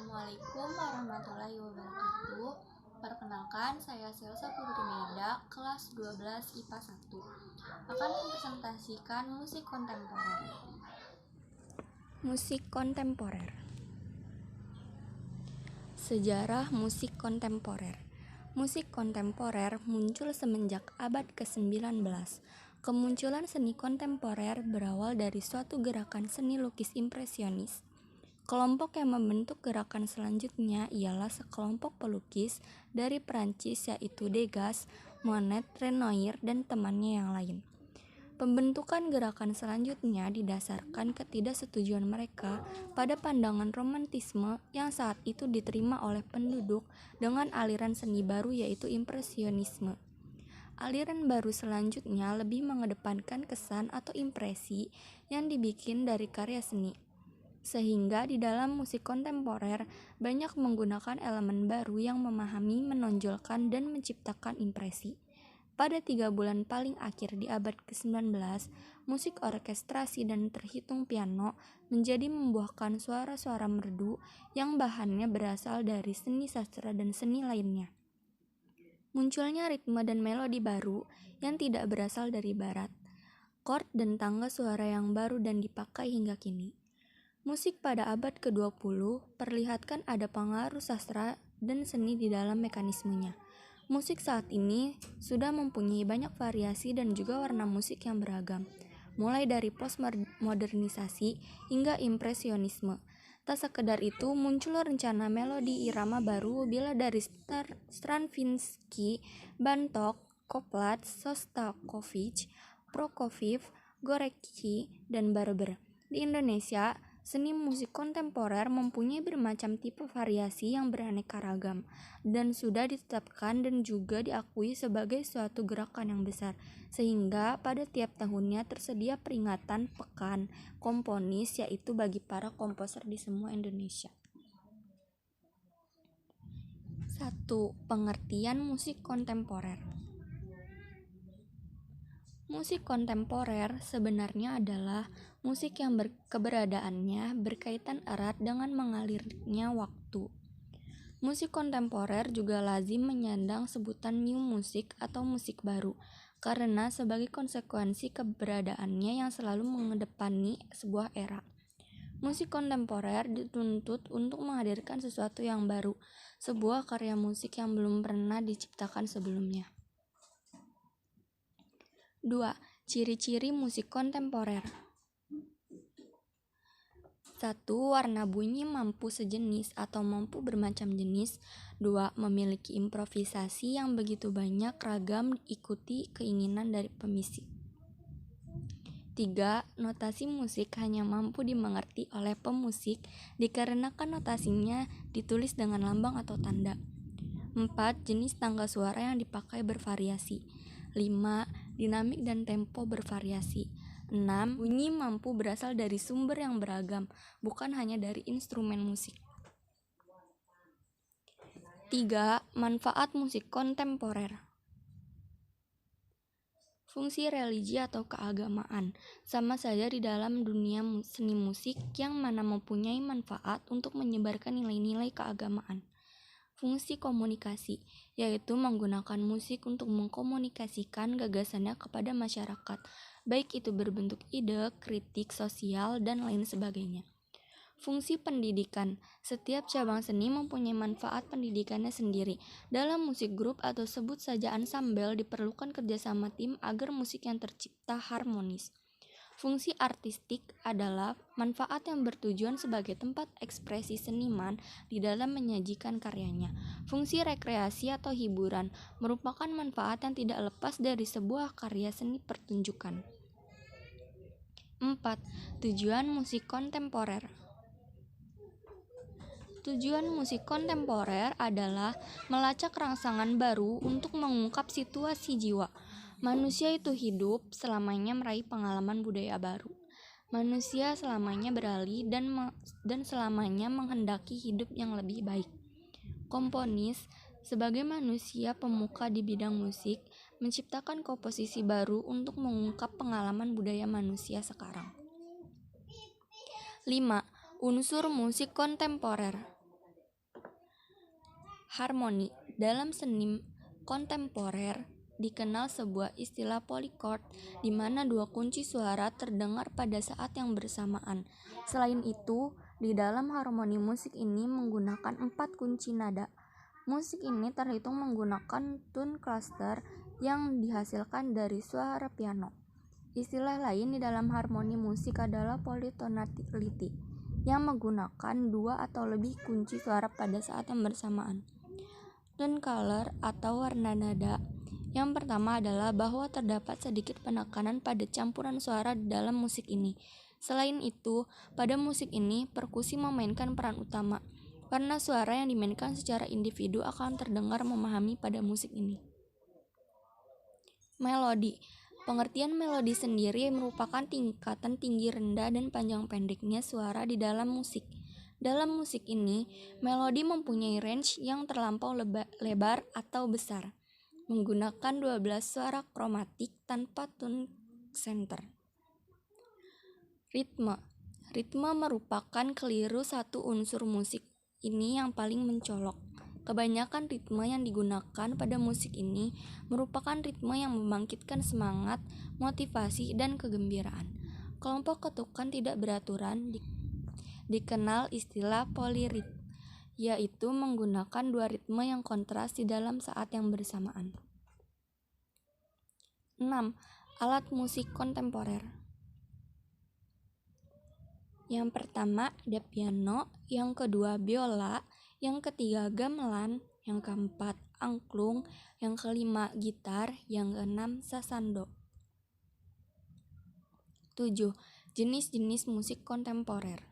Assalamualaikum warahmatullahi wabarakatuh. Perkenalkan, saya Selsa Putri Meda, kelas 12 IPA 1. Akan mempresentasikan musik kontemporer. Musik kontemporer. Sejarah musik kontemporer. Musik kontemporer muncul semenjak abad ke-19. Kemunculan seni kontemporer berawal dari suatu gerakan seni lukis impresionis. Kelompok yang membentuk gerakan selanjutnya ialah sekelompok pelukis dari Perancis, yaitu Degas, Monet, Renoir, dan temannya yang lain. Pembentukan gerakan selanjutnya didasarkan ketidaksetujuan mereka pada pandangan romantisme yang saat itu diterima oleh penduduk dengan aliran seni baru, yaitu impresionisme. Aliran baru selanjutnya lebih mengedepankan kesan atau impresi yang dibikin dari karya seni. Sehingga di dalam musik kontemporer banyak menggunakan elemen baru yang memahami, menonjolkan, dan menciptakan impresi. Pada 3 bulan paling akhir di abad ke-19, musik orkestrasi dan terhitung piano menjadi membuahkan suara-suara merdu yang bahannya berasal dari seni sastra dan seni lainnya. Munculnya ritme dan melodi baru yang tidak berasal dari barat, chord dan tangga suara yang baru dan dipakai hingga kini. Musik pada abad ke-20 perlihatkan ada pengaruh sastra dan seni di dalam mekanismenya. Musik saat ini sudah mempunyai banyak variasi dan juga warna musik yang beragam, mulai dari postmodernisasi hingga impresionisme. Tak sekedar itu, muncul rencana melodi irama baru bila dari Stravinsky, Bartók, Copland, Shostakovich, Prokofiev, Gorecki, dan Barber. Di Indonesia, seni musik kontemporer mempunyai bermacam tipe variasi yang beraneka ragam dan sudah ditetapkan dan juga diakui sebagai suatu gerakan yang besar, sehingga pada tiap tahunnya tersedia peringatan Pekan Komponis, yaitu bagi para komposer di semua Indonesia. 1. Pengertian musik kontemporer. Musik kontemporer sebenarnya adalah musik yang keberadaannya berkaitan erat dengan mengalirnya waktu. Musik kontemporer juga lazim menyandang sebutan new music atau musik baru, karena sebagai konsekuensi keberadaannya yang selalu mengedepankan sebuah era. Musik kontemporer dituntut untuk menghadirkan sesuatu yang baru, sebuah karya musik yang belum pernah diciptakan sebelumnya. 2. Ciri-ciri musik kontemporer. 1. Warna bunyi mampu sejenis atau mampu bermacam jenis. 2. Memiliki improvisasi yang begitu banyak ragam ikuti keinginan dari pemusik. 3. Notasi musik hanya mampu dimengerti oleh pemusik dikarenakan notasinya ditulis dengan lambang atau tanda. 4. Jenis tangga suara yang dipakai bervariasi. 5. Dinamik dan tempo bervariasi. 6. Bunyi mampu berasal dari sumber yang beragam, bukan hanya dari instrumen musik. 3. Manfaat musik kontemporer. Fungsi religi atau keagamaan sama saja di dalam dunia seni musik yang mana mempunyai manfaat untuk menyebarkan nilai-nilai keagamaan. Fungsi komunikasi, yaitu menggunakan musik untuk mengkomunikasikan gagasannya kepada masyarakat, baik itu berbentuk ide, kritik sosial, dan lain sebagainya. Fungsi pendidikan, setiap cabang seni mempunyai manfaat pendidikannya sendiri. Dalam musik grup atau sebut saja ansambel diperlukan kerjasama tim agar musik yang tercipta harmonis. Fungsi artistik adalah manfaat yang bertujuan sebagai tempat ekspresi seniman di dalam menyajikan karyanya. Fungsi rekreasi atau hiburan merupakan manfaat yang tidak lepas dari sebuah karya seni pertunjukan. 4. Tujuan musik kontemporer. Tujuan musik kontemporer adalah melacak rangsangan baru untuk mengungkap situasi jiwa. Manusia itu hidup selamanya meraih pengalaman budaya baru. Manusia selamanya beralih dan selamanya menghendaki hidup yang lebih baik. Komponis, sebagai manusia pemuka di bidang musik, menciptakan komposisi baru untuk mengungkap pengalaman budaya manusia sekarang. 5. Unsur musik kontemporer. Harmoni dalam seni kontemporer dikenal sebuah istilah polychord di mana dua kunci suara terdengar pada saat yang bersamaan. Selain itu, di dalam harmoni musik ini menggunakan 4 kunci nada. Musik ini terhitung menggunakan tone cluster yang dihasilkan dari suara piano. Istilah lain di dalam harmoni musik adalah polytonality yang menggunakan 2 atau lebih kunci suara pada saat yang bersamaan. Tone color atau warna nada. Yang pertama adalah bahwa terdapat sedikit penekanan pada campuran suara di dalam musik ini. Selain itu, pada musik ini perkusi memainkan peran utama. Warna suara yang dimainkan secara individu akan terdengar memahami pada musik ini. Melodi. Pengertian melodi sendiri merupakan tingkatan tinggi rendah dan panjang pendeknya suara di dalam musik. Dalam musik ini, melodi mempunyai range yang terlampau lebar atau besar, menggunakan 12 suara kromatik tanpa tone center. Ritme. Ritme merupakan keliru satu unsur musik ini yang paling mencolok. Kebanyakan ritme yang digunakan pada musik ini merupakan ritme yang membangkitkan semangat, motivasi, dan kegembiraan. Kelompok ketukan tidak beraturan dikenal istilah polyritme, yaitu menggunakan 2 ritme yang kontras di dalam saat yang bersamaan. 6. Alat musik kontemporer. Yang pertama ada piano, yang kedua biola, yang ketiga gamelan, yang keempat angklung, yang kelima gitar, yang keenam sasando. 7. Jenis-jenis musik kontemporer.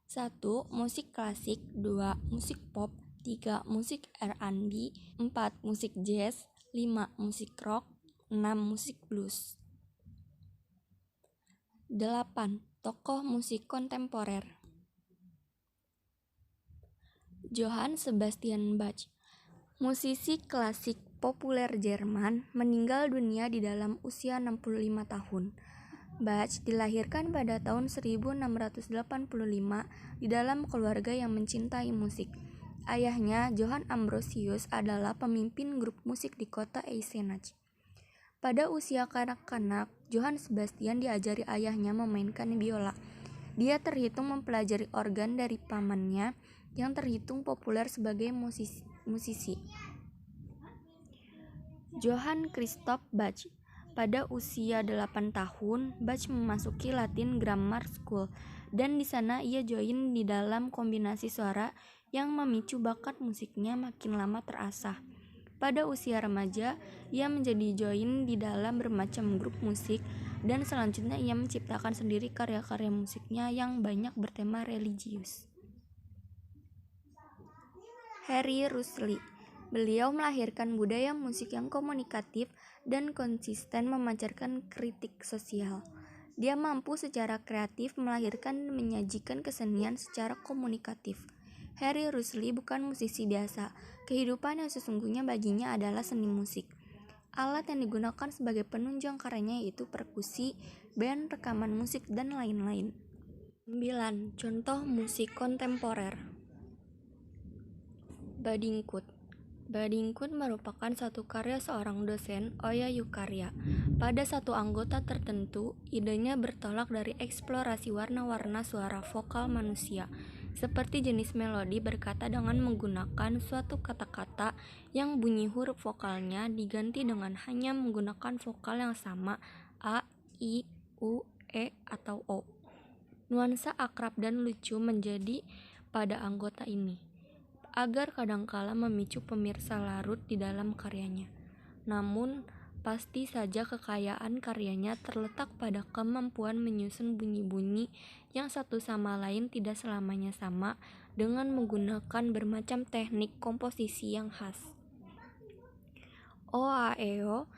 1. Musik klasik, 2. Musik pop, 3. Musik R&B, 4. Musik jazz, 5. Musik rock, 6. Musik blues. 8. Tokoh musik kontemporer. Johann Sebastian Bach, musisi klasik populer Jerman, meninggal dunia di dalam usia 65 tahun. Bach dilahirkan pada tahun 1685 di dalam keluarga yang mencintai musik. Ayahnya, Johann Ambrosius, adalah pemimpin grup musik di kota Eisenach. Pada usia kanak-kanak, Johann Sebastian diajari ayahnya memainkan biola. Dia terhitung mempelajari organ dari pamannya yang terhitung populer sebagai musisi. Johann Christoph Bach. Pada usia 8 tahun, Bach memasuki Latin Grammar School, dan di sana ia join di dalam kombinasi suara yang memicu bakat musiknya makin lama terasah. Pada usia remaja, ia menjadi join di dalam bermacam grup musik, dan selanjutnya ia menciptakan sendiri karya-karya musiknya yang banyak bertema religius. Harry Rusli. Beliau melahirkan budaya musik yang komunikatif dan konsisten memancarkan kritik sosial. Dia mampu secara kreatif melahirkan dan menyajikan kesenian secara komunikatif. Harry Rusli bukan musisi biasa. Kehidupan yang sesungguhnya baginya adalah seni musik. Alat yang digunakan sebagai penunjang karyanya yaitu perkusi, band, rekaman musik, dan lain-lain. 9. Contoh musik kontemporer. Badingkut. Badingkut merupakan satu karya seorang dosen, Oya Yukarya. Pada satu anggota tertentu, idenya bertolak dari eksplorasi warna-warna suara vokal manusia, seperti jenis melodi berkata dengan menggunakan suatu kata-kata yang bunyi huruf vokalnya diganti dengan hanya menggunakan vokal yang sama, A, I, U, E, atau O. Nuansa akrab dan lucu menjadi pada anggota ini, agar kadangkala memicu pemirsa larut di dalam karyanya. Namun, pasti saja kekayaan karyanya terletak pada kemampuan menyusun bunyi-bunyi yang satu sama lain tidak selamanya sama, dengan menggunakan bermacam teknik komposisi yang khas. Oaeo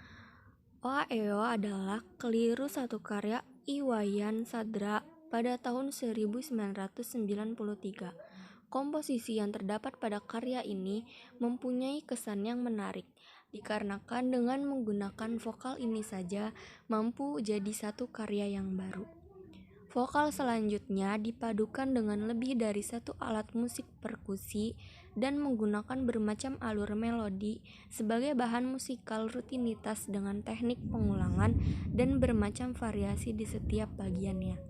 adalah keliru satu karya Iwayan Sadra pada tahun 1993. Komposisi yang terdapat pada karya ini mempunyai kesan yang menarik, dikarenakan dengan menggunakan vokal ini saja mampu jadi satu karya yang baru. Vokal selanjutnya dipadukan dengan lebih dari satu alat musik perkusi dan menggunakan bermacam alur melodi sebagai bahan musikal rutinitas dengan teknik pengulangan dan bermacam variasi di setiap bagiannya.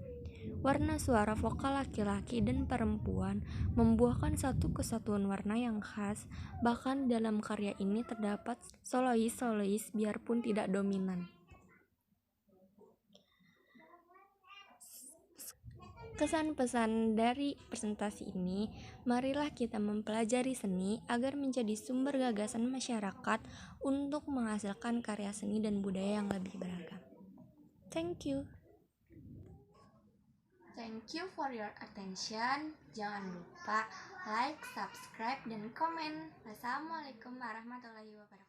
Warna suara vokal laki-laki dan perempuan membuahkan satu kesatuan warna yang khas, bahkan dalam karya ini terdapat solois-solois biarpun tidak dominan. Kesan-pesan dari presentasi ini, marilah kita mempelajari seni agar menjadi sumber gagasan masyarakat untuk menghasilkan karya seni dan budaya yang lebih beragam. Thank you. Thank you for your attention. Jangan lupa like, subscribe, dan komen. Wassalamualaikum warahmatullahi wabarakatuh.